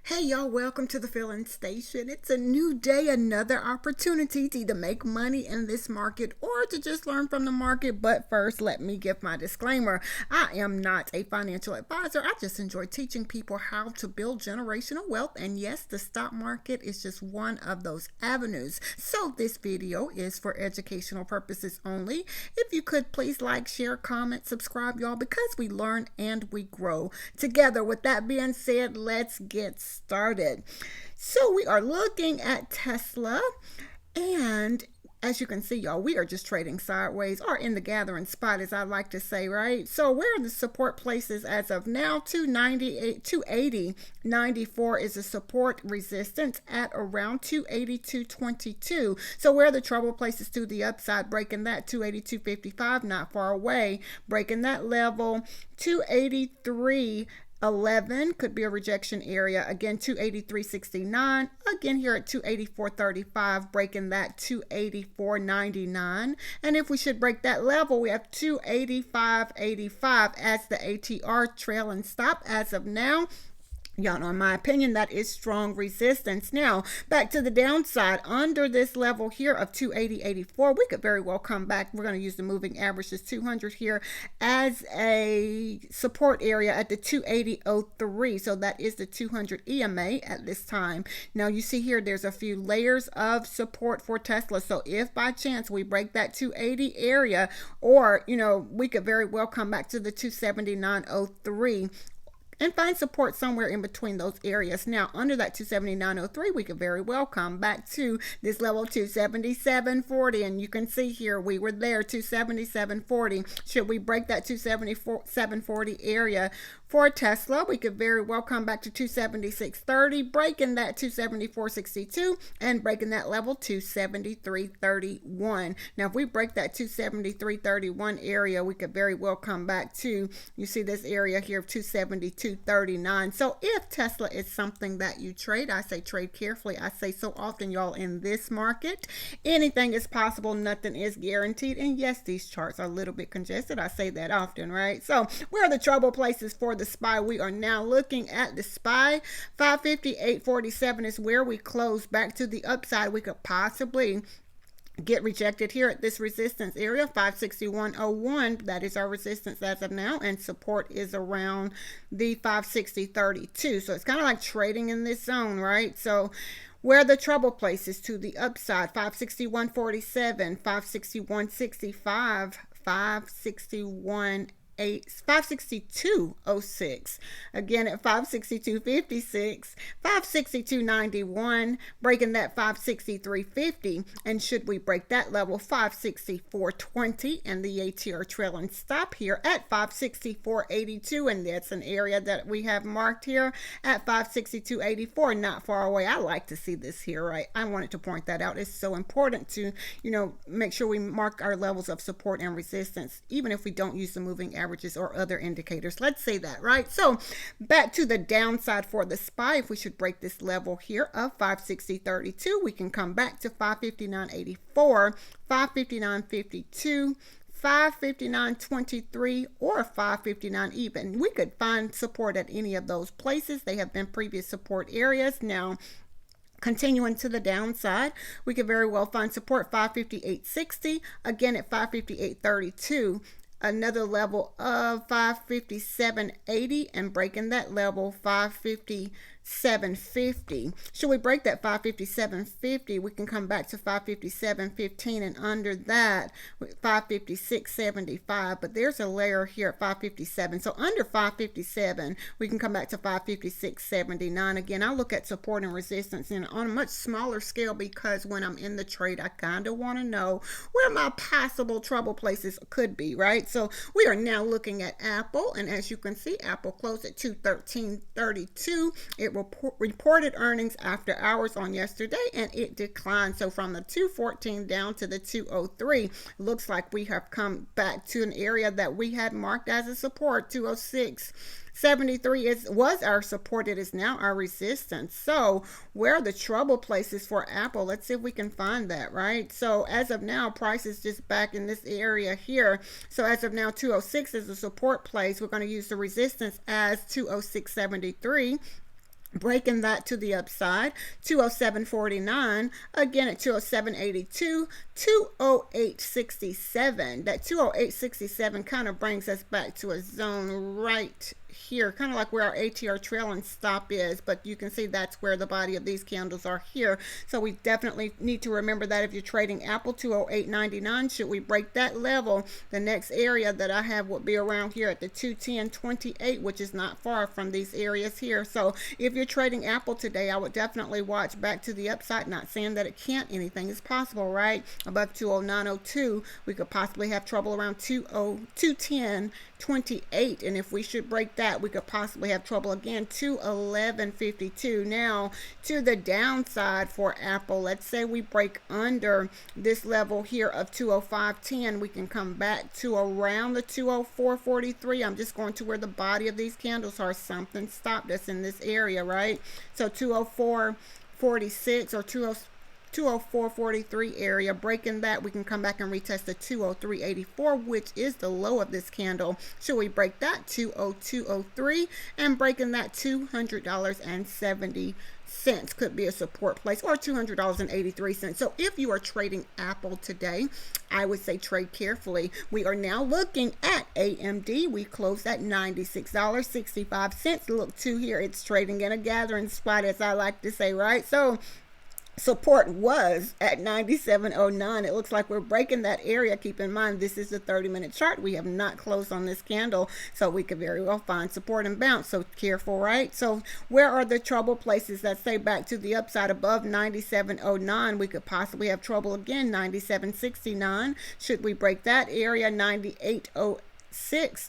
Hey y'all, welcome to the filling station. It's a new day, another opportunity to either make money in this market or to just learn from the market. But first, let me give my disclaimer. I am not a financial advisor. I just enjoy teaching people how to build generational wealth. And yes, the stock market is just one of those avenues. So this video is for educational purposes only. If you could please like, share, comment, subscribe, y'all, because we learn and we grow together. With that being said, let's get started. So we are looking at Tesla, and as you can see, y'all, we are just trading sideways or in the gathering spot, as I like to say, right? So where are the support places as of now? 298, 280, 94 is a support resistance at around 282.22. So where are the trouble places to the upside? Breaking that 282.55, not far away. Breaking that level, 283.11 could be a rejection area. Again, 283.69. Again, here at 284.35, breaking that 284.99. And if we should break that level, we have 285.85 as the ATR trailing stop as of now. Y'all know, in my opinion, that is strong resistance. Now, back to the downside, under this level here of 280.84, we could very well come back. We're going to use the moving averages 200 here as a support area at the 280.03. So that is the 200 EMA at this time. Now, you see here, there's a few layers of support for Tesla. So if by chance we break that 280 area, or, we could very well come back to the 279.03 and find support somewhere in between those areas. Now, under that 279.03, we could very well come back to this level 277.40, and you can see here we were there, 277.40. Should we break that 277.40 area for Tesla, we could very well come back to 276.30, breaking that 274.62 and breaking that level 273.31. Now, if we break that 273.31 area, we could very well come back to, you see this area here of 272.39. So if Tesla is something that you trade, I say trade carefully. I say so often, y'all, in this market, anything is possible, nothing is guaranteed. And yes, these charts are a little bit congested. I say that often, right? So where are the trouble places for the SPY? We are now looking at the SPY. 558.47 is where we close. Back to the upside, we could possibly get rejected here at this resistance area, 561.01. That is our resistance as of now, and support is around the 560.32. So it's kind of like trading in this zone, right? So where are the trouble places to the upside? 561.47, 561.65, 562.06, again at 562.56, 562.91, breaking that 563.50, and should we break that level, 564.20, and the ATR trailing stop here at 564.82, and that's an area that we have marked here at 562.84, not far away. I like to see this here, right? I wanted to point that out. It's so important to, make sure we mark our levels of support and resistance, even if we don't use the moving averages or other indicators. Let's say that, right? So back to the downside for the SPY, if we should break this level here of 560.32, we can come back to 559.84, 559.52, 559.23, or 559 even. We could find support at any of those places. They have been previous support areas. Now, continuing to the downside, we could very well find support 558.60, again at 558.32, another level of 557.80, and breaking that level 557.50. Should we break that 557.50, we can come back to 557.15, and under that 556.75. But there's a layer here at 557. So under 557, we can come back to 556.79. Again, I look at support and resistance on a much smaller scale, because when I'm in the trade, I kind of want to know where my possible trouble places could be, right? So we are now looking at Apple, and as you can see, Apple closed at 213.32. It reported earnings after hours on yesterday, and it declined. So from the 214 down to the 203, looks like we have come back to an area that we had marked as a support. 206.73 was our support. It is now our resistance. So where are the trouble places for Apple? Let's see if we can find that, right? So as of now, price is just back in this area here. So as of now, 206 is a support place. We're going to use the resistance as 206.73. breaking that to the upside, 207.49, again at 207.82, 208.67. That 208.67 kind of brings us back to a zone right here, kind of like where our ATR trailing stop is, but you can see that's where the body of these candles are here. So we definitely need to remember that if you're trading Apple, 208.99, should we break that level, the next area that I have would be around here at the 210.28, which is not far from these areas here. So if you're trading Apple today, I would definitely watch back to the upside, not saying that it can't, anything is possible, right? Above 209.02, we could possibly have trouble around 210.28, and if we should break that, we could possibly have trouble again, 211.52. Now to the downside for Apple, let's say we break under this level here of 205.10, we can come back to around the 204.43. I'm just going to where the body of these candles are. Something stopped us in this area, right? So 204.46 or 204.43 area, breaking that, we can come back and retest the 203.84, which is the low of this candle. Should we break that, 202.03, and breaking that, $200.70 could be a support place, or $200.83. So if you are trading Apple today, I would say trade carefully. We are now looking at AMD. We closed at $96.65. Look to here, it's trading in a gathering spot, as I like to say, right? So support was at 97.09. It looks like we're breaking that area. Keep in mind, this is the 30-minute chart. We have not closed on this candle, so we could very well find support and bounce. So careful, right? So where are the trouble places that say back to the upside above 97.09? We could possibly have trouble again, 97.69. Should we break that area, 98.08?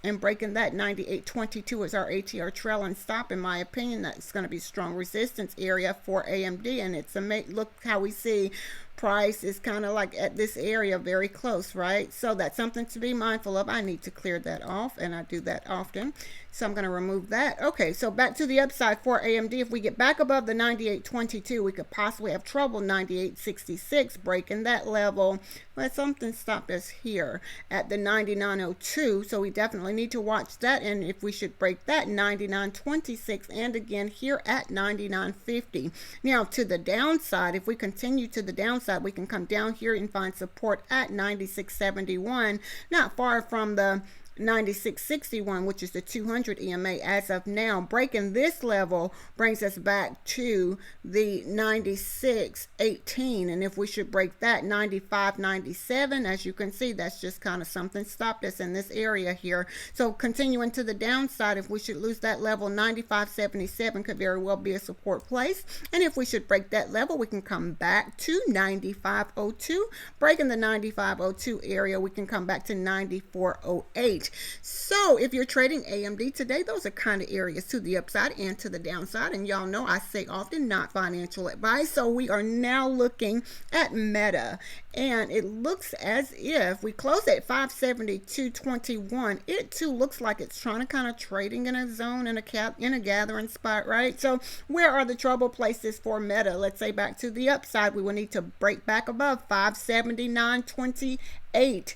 And breaking that, 98.22 is our ATR trailing stop. In my opinion, that's going to be strong resistance area for AMD, and it's a look how we see price is kind of like at this area, very close, right? So that's something to be mindful of. I need to clear that off, and I do that often, so I'm going to remove that. Okay, so back to the upside for AMD. If we get back above the 98.22, we could possibly have trouble, 98.66, breaking that level. But something stopped us here at the 99.02, so we definitely need to watch that. And if we should break that, 99.26, and again here at 99.50. Now to the downside, if we continue to the downside, we can come down here and find support at 96.71, not far from the 96.61, which is the 200 EMA as of now. Breaking this level brings us back to the 96.18, and if we should break that, 95.97, as you can see, that's just kind of something stopped us in this area here. So continuing to the downside, if we should lose that level, 95.77 could very well be a support place, and if we should break that level, we can come back to 95.02. Breaking the 95.02 area, we can come back to 94.08. So if you're trading AMD today, those are kind of areas to the upside and to the downside. And y'all know I say often, not financial advice. So we are now looking at Meta, and it looks as if we close at 572.21. It too looks like it's trying to kind of trading in a zone, in a gathering spot, right? So where are the trouble places for Meta? Let's say back to the upside, we will need to break back above 579.28.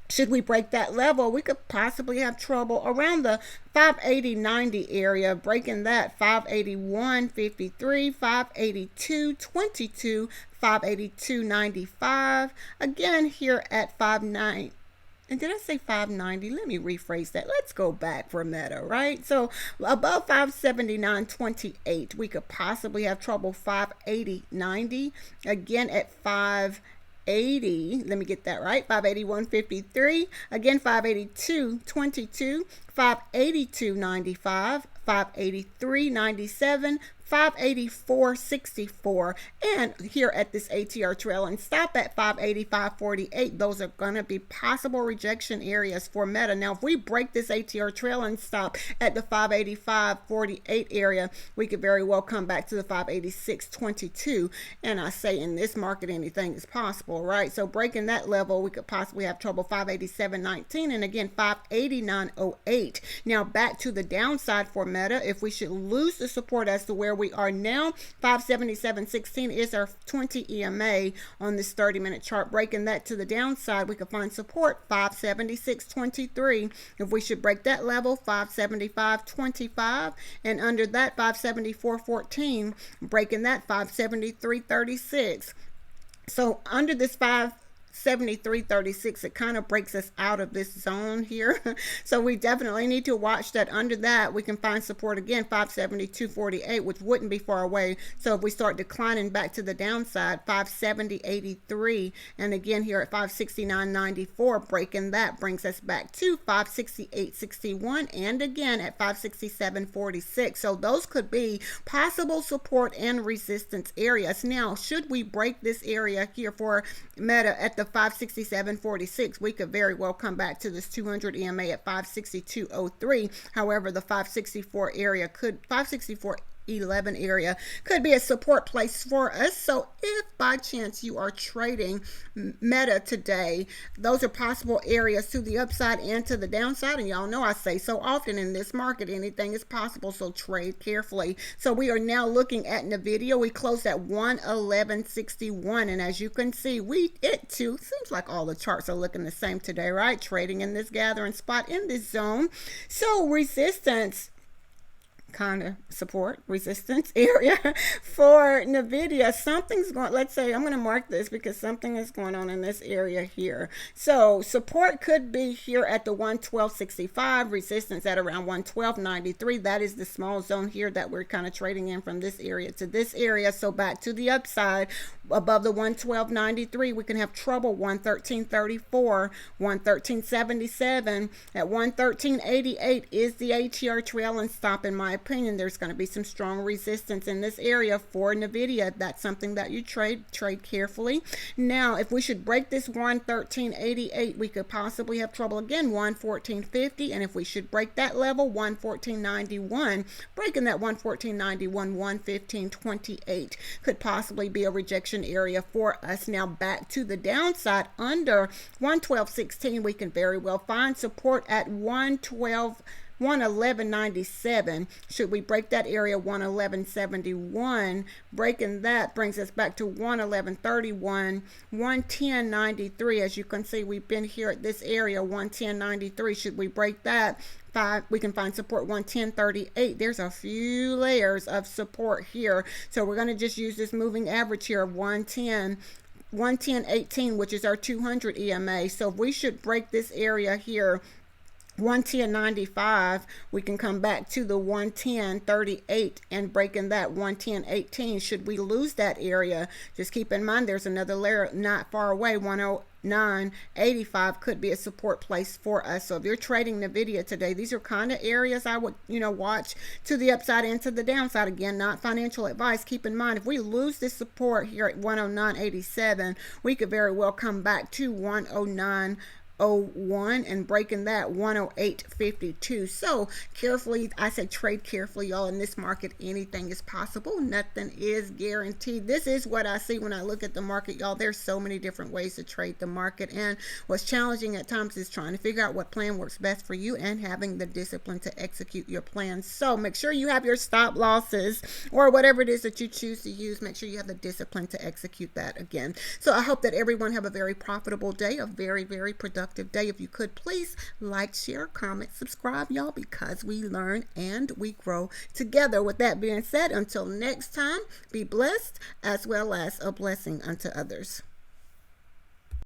Should we break that level, we could possibly have trouble around the 580.90 area, breaking that, 581.53, 582.22, 582.95, again here at 590. And did I say 590? Let me rephrase that. Let's go back for Meta, right? So above 579.28, we could possibly have trouble 580.90, again at 580, let me get that right, 581.53, again 582.22, 582.95, 583.97, 584.64, and here at this ATR trail and stop at 585.48. Those are going to be possible rejection areas for Meta. Now if we break this ATR trail and stop at the 585.48 area, we could very well come back to the 586.22, and I say in this market anything is possible, right? So breaking that level, we could possibly have trouble 587.19, and again 589.08. Now back to the downside for Meta, if we should lose the support as to where we are now. 577.16 is our 20 EMA on this 30-minute chart. Breaking that to the downside, we could find support 576.23. If we should break that level, 575.25, and under that 574.14, breaking that 573.36. So under this 573.36, it kind of breaks us out of this zone here. So we definitely need to watch that. Under that, we can find support again, 572.48, which wouldn't be far away. So if we start declining back to the downside, 570.83, and again here at 569.94, breaking that brings us back to 568.61, and again at 567.46. So those could be possible support and resistance areas. Now, should we break this area here for Meta at the 567.46, we could very well come back to this 200 EMA at 562.03. However, the 564.11 area could be a support place for us. So if by chance you are trading Meta today, those are possible areas to the upside and to the downside. And y'all know I say so often in this market, anything is possible, so trade carefully. So we are now looking at NVDA. We closed at 111.61, and as you can see, it too seems like all the charts are looking the same today, right? Trading in this gathering spot in this zone. So resistance, kind of support, resistance area for NVIDIA. Something's going, let's say, I'm going to mark this because something is going on in this area here. So support could be here at the 112.65, resistance at around 112.93. That is the small zone here that we're kind of trading in from this area to this area. So back to the upside, above the 112.93, we can have trouble 113.34, 113.77. At 113.88 is the ATR trail and stop, in my opinion. There's going to be some strong resistance in this area for NVIDIA. That's something that you trade carefully. Now, if we should break this 113.88, we could possibly have trouble again, 114.50, and if we should break that level, 114.91, breaking that 114.91, 115.28 could possibly be a rejection area for us. Now back to the downside, under 112.16, we can very well find support at 111.97. Should we break that area, 111.71, breaking that brings us back to 111.31, 110.93. As you can see, we've been here at this area, 110.93. Should we break that, we can find support 110.38. There's a few layers of support here. So we're going to just use this moving average here of 110.18, which is our 200 EMA. So if we should break this area here, 110.95, we can come back to the 110.38 and breaking that 110.18. Should we lose that area, just keep in mind there's another layer not far away, 109.85 could be a support place for us. So if you're trading NVIDIA today, these are kind of areas I would, watch to the upside and to the downside. Again, not financial advice. Keep in mind, if we lose this support here at 109.87, we could very well come back to 109.01 and breaking that 108.52. So carefully, I say trade carefully, y'all. In this market, anything is possible. Nothing is guaranteed. This is what I see when I look at the market, y'all. There's so many different ways to trade the market, and what's challenging at times is trying to figure out what plan works best for you and having the discipline to execute your plan. So make sure you have your stop losses or whatever it is that you choose to use. Make sure you have the discipline to execute that again. So I hope that everyone have a very profitable day, a very, very productive day. If you could please like, share, comment, subscribe, y'all, because we learn and we grow together. With that being said, until next time, be blessed as well as a blessing unto others.